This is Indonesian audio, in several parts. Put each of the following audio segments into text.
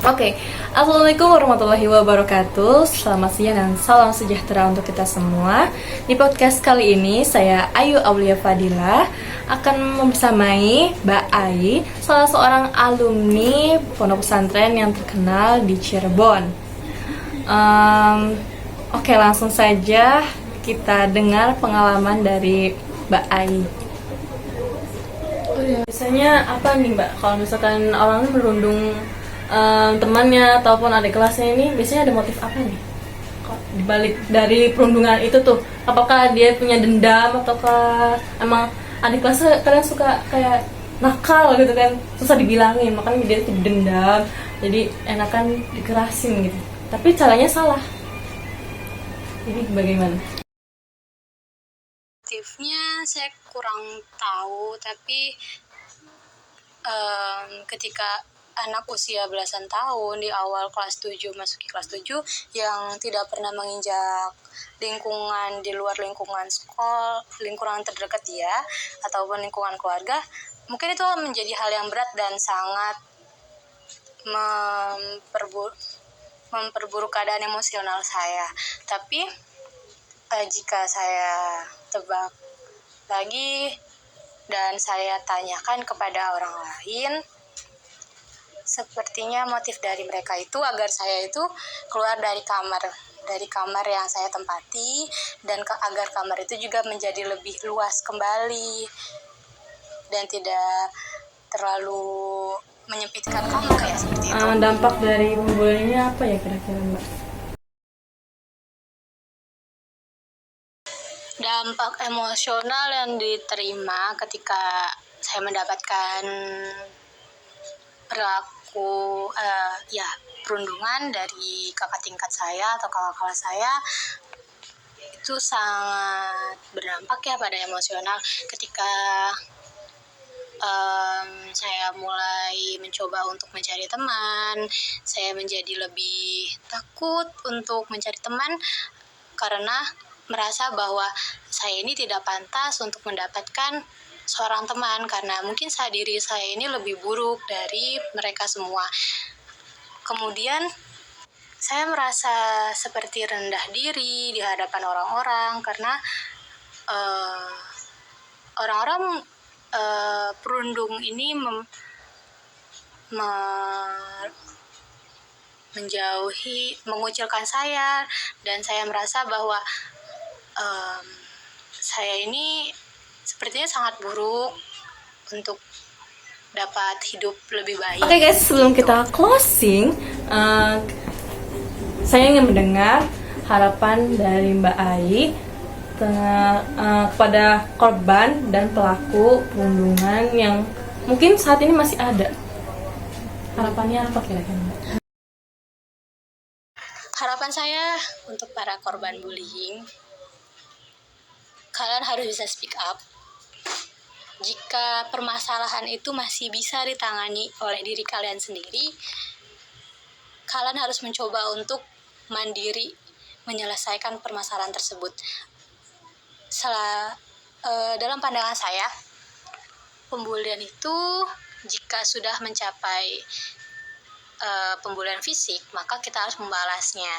Oke, Assalamualaikum warahmatullahi wabarakatuh. Selamat siang dan salam sejahtera untuk kita semua. Di podcast kali ini saya Ayu Aulia Fadila akan membersamai Mbak Ai, salah seorang alumni pondok pesantren yang terkenal di Cirebon. Oke, langsung saja kita dengar pengalaman dari Mbak Ai. Oh ya, biasanya apa nih Mbak? Kalau misalkan orang merundung temannya ataupun adik kelasnya ini, biasanya ada motif apa nih? Dibalik dari perundungan itu tuh, apakah dia punya dendam ataukah emang adik kelasnya kadang suka kayak nakal gitu kan, susah dibilangin, makanya dia tuh dendam, jadi enakan dikerasin gitu. Tapi caranya salah. Jadi bagaimana? Motifnya saya kurang tahu, tapi ketika anak usia belasan tahun di awal kelas 7 masuki kelas 7 yang tidak pernah menginjak lingkungan di luar lingkungan sekolah, lingkungan terdekat dia ataupun lingkungan keluarga, mungkin itu menjadi hal yang berat dan sangat memperburuk keadaan emosional saya. Tapi jika saya tebak lagi dan saya tanyakan kepada orang lain, sepertinya motif dari mereka itu agar saya itu keluar dari kamar yang saya tempati, dan agar kamar itu juga menjadi lebih luas kembali dan tidak terlalu menyempitkan kamar kayak seperti itu. Dampak dari pembulian ini apa ya kira-kira Mbak? Dampak emosional yang diterima ketika saya mendapatkan perilaku perundungan dari kakak tingkat saya atau kakak kelas saya, itu sangat berdampak ya pada emosional. Ketika saya mulai mencoba untuk mencari teman, saya menjadi lebih takut untuk mencari teman karena merasa bahwa saya ini tidak pantas untuk mendapatkan seorang teman karena mungkin diri saya ini lebih buruk dari mereka semua. Kemudian saya merasa seperti rendah diri di hadapan orang-orang karena orang-orang perundung ini menjauhi, mengucilkan saya, dan saya merasa bahwa saya ini sepertinya sangat buruk untuk dapat hidup lebih baik. Oke guys, sebelum kita closing, saya ingin mendengar harapan dari Mbak Ai kepada korban dan pelaku perundungan yang mungkin saat ini masih ada. Harapannya apa kira-kira Mbak? Harapan saya untuk para korban bullying, kalian harus bisa speak up. Jika permasalahan itu masih bisa ditangani oleh diri kalian sendiri, kalian harus mencoba untuk mandiri menyelesaikan permasalahan tersebut. Dalam pandangan saya, pembulian itu jika sudah mencapai pembulian fisik, maka kita harus membalasnya.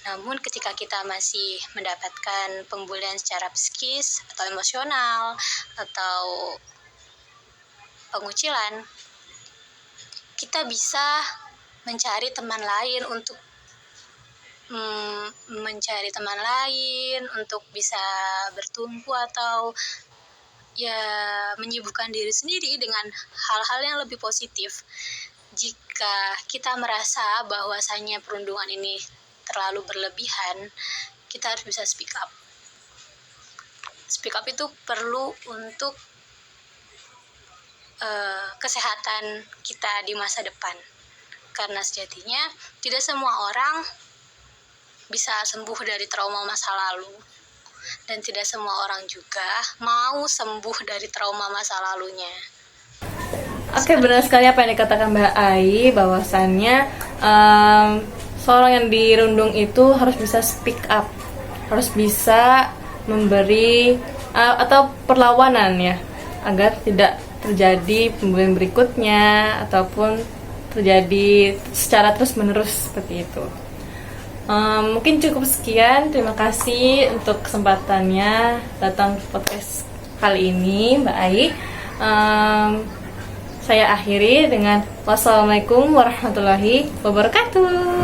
Namun ketika kita masih mendapatkan pembulian secara psikis atau emosional atau pengucilan, kita bisa mencari teman lain untuk bisa bertumpu atau menyibukkan diri sendiri dengan hal-hal yang lebih positif. Jika kita merasa bahwasannya perundungan ini terlalu berlebihan, kita harus bisa speak up. Speak up itu perlu untuk kesehatan kita di masa depan. Karena sejatinya tidak semua orang bisa sembuh dari trauma masa lalu. Dan tidak semua orang juga mau sembuh dari trauma masa lalunya. Oke, benar sekali apa yang dikatakan Mbak Ai, bahwasannya seorang yang dirundung itu harus bisa speak up, harus bisa memberi atau perlawanan ya, agar tidak terjadi pembulian berikutnya ataupun terjadi secara terus-menerus seperti itu. Mungkin cukup sekian. Terima kasih untuk kesempatannya datang ke podcast kali ini, Mbak Ai. Saya akhiri dengan wassalamualaikum warahmatullahi wabarakatuh.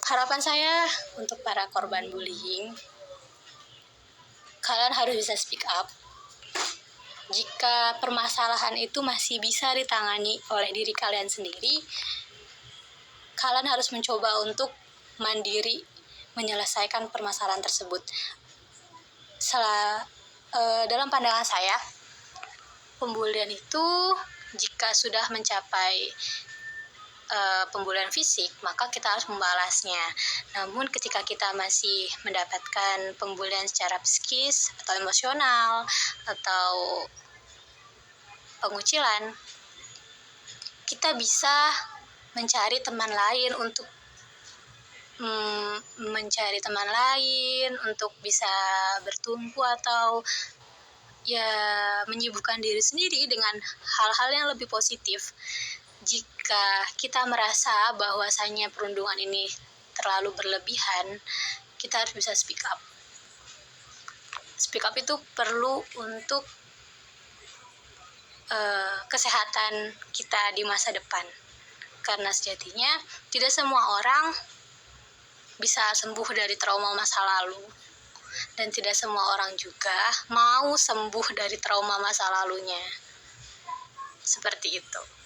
Harapan saya untuk para korban bullying, kalian harus bisa speak up. Jika permasalahan itu masih bisa ditangani oleh diri kalian sendiri, kalian harus mencoba untuk mandiri menyelesaikan permasalahan tersebut. Dalam pandangan saya, pembulian itu jika sudah mencapai pembulian fisik, maka kita harus membalasnya. Namun ketika kita masih mendapatkan pembulian secara psikis atau emosional atau pengucilan, kita bisa mencari teman lain untuk bisa bertumpu atau ya menyibukkan diri sendiri dengan hal-hal yang lebih positif. Jika kita merasa bahwasannya perundungan ini terlalu berlebihan, kita harus bisa speak up. Speak up itu perlu untuk kesehatan kita di masa depan. Karena sejatinya tidak semua orang bisa sembuh dari trauma masa lalu. Dan tidak semua orang juga mau sembuh dari trauma masa lalunya. Seperti itu.